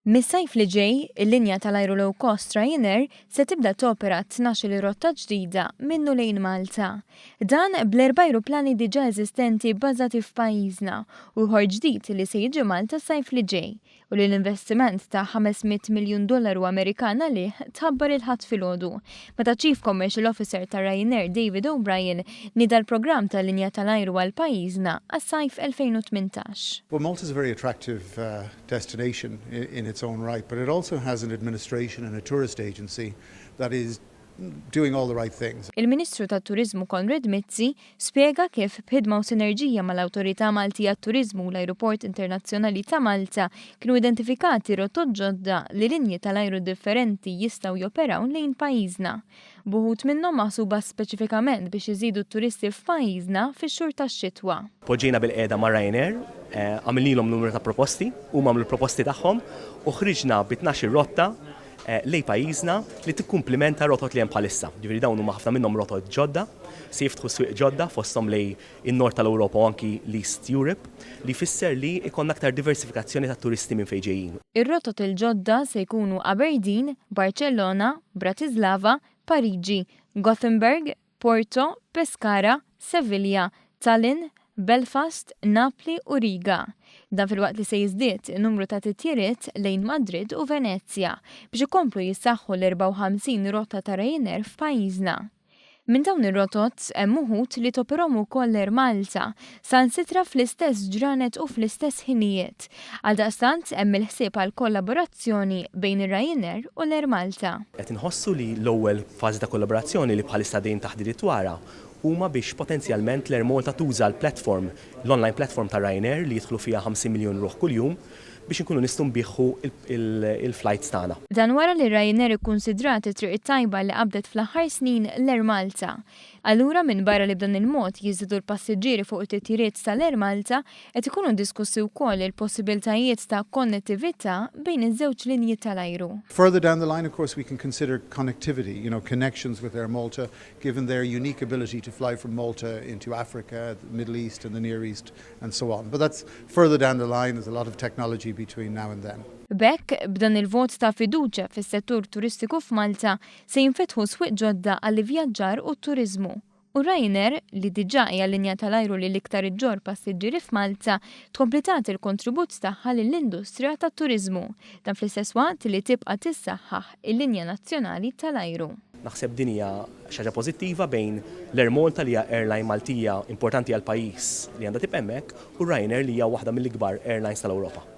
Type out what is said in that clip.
Mis-sajf li ġej, il-linja tal-ajru low cost Ryanair se tibda topera 12 rotta ġdida minnu lejn Malta. Dan bl-4 ajruplani diġà eżistenti bbażati f'pajjiżna u ħor ġdid li se jiġi Malta sajf li ġej u li l-investiment ta' $500 miljun Amerikan għalih tħabbar il-ħadd filgħodu. Meta Chief Commercial Officer ta' Ryanair David O'Brien nida l-programm tal-linja tal-ajru għal pajjiżna għas-sajf 2018. Well, Malta is a very attractive destination in its own right, but it also has an administration and a tourist agency that is doing all the right things. Il-Ministru tat-Turiżmu Konrad Mizzi spjega kif b'ħidma u sinerġija mal-Awtorità Maltija għat-Turiżmu u l-Ajruport Internazzjonali ta' Malta kienu identifikati rotot ġodda li linji tal-ajru differenti jistgħu joperaw lejn pajjiżna. Buħut minnhom maħsuba speċifikament biex iżidu t-turisti f'pajjiżna fix-xhur tax-xitwa. Poġġejna bil-qiegħda ma' Ryanair, għamilnilhom numru ta' proposti, huma għamlu l-proposti tagħhom u ħriġna b'12 rotta lej pajjiżna li tikkumplimenta rotot li hemm bħalissa. Ġifieri dawn huma ħafna minnhom rotot ġodda, se jiftħu swieq ġodda fosthom lej in-nord tal-Ewropa u anki l-East Europe li jfisser li jkollna aktar diversifikazzjoni ta' turisti minn fejn ġejjin. Ir-rotot il-ġodda se jkunu Aberdeen, Barcellona, Bratislava, Pariġi, Gothenburg, Porto, Pescara, Sevilla, Tallinn, Belfast, Napli u Riga. Dan fil-waqt li se jiżdied in-numru ta' titjiriet lejn Madrid u Venezia biex ikomplu jissaħħu l-54 rotta ta' Ryanair f'pajjiżna. Minn dawn ir-rotot hemm uħud li toperhom ukoll Air Malta sansitra fl-istess ġranet u fl-istess ħinijiet. Għaldaqstant hemm il-ħsieb għal kollaborazzjoni bejn ir-Ryanair u l-Air Malta. Qed inħossu li l-ewwel fażi ta' kollaborazzjoni li bħalissa dejjem taħdiet wara huma biex potenzjalment l-Air Malta tuża l-platform, l-online platform ta' Ryanair li jidħlu fiha 50 miljun ruħ kuljum biex inkunu nistgħu nbieħħu il-flights tagħna. Dan wara li Ryanair ikkunsidrat it-triq it-tajba li qabdet fl-aħħar snin l-Air Malta. Allura minn barra li b'dan il-mod jiżidu l-passiġġieri fuq it-titjiriet tal-Air Malta qed ikunu diskussi wkoll il-possibiltajiet ta' konnettività bejn iż-żewġ linji tal-ajru. Further down the line, of course, we can consider connectivity, connections with Air Malta, given their unique ability to fly from Malta into Africa, the Middle East and the Near East and so on. But that's further down the line. There's a lot of technology between now and then. Bekk, b'dan il-vot ta' fiduċja fis-settur turistiku f'Malta se jinfetħu swieq ġodda għall-ivvjaġġar u t-turiżmu. U Ryanair, li diġà hija linja tal-ajru li l-iktar iġġor passiġġieri f'Malta, tkompli tagħti l-kontribut tagħha lill-industrija tat-turiżmu, dan fl-istess waqt li tibqa' tissaħħaħ il-linja nazzjonali tal-ajru. Naħseb din hija xi ħaġa pożittiva bejn l-Air Malta li hija airline Maltija importanti għall pajjiż li għandha tibqa' hemmhekk u Ryanair li hija waħda mill-ikbar airlines tal-Ewropa.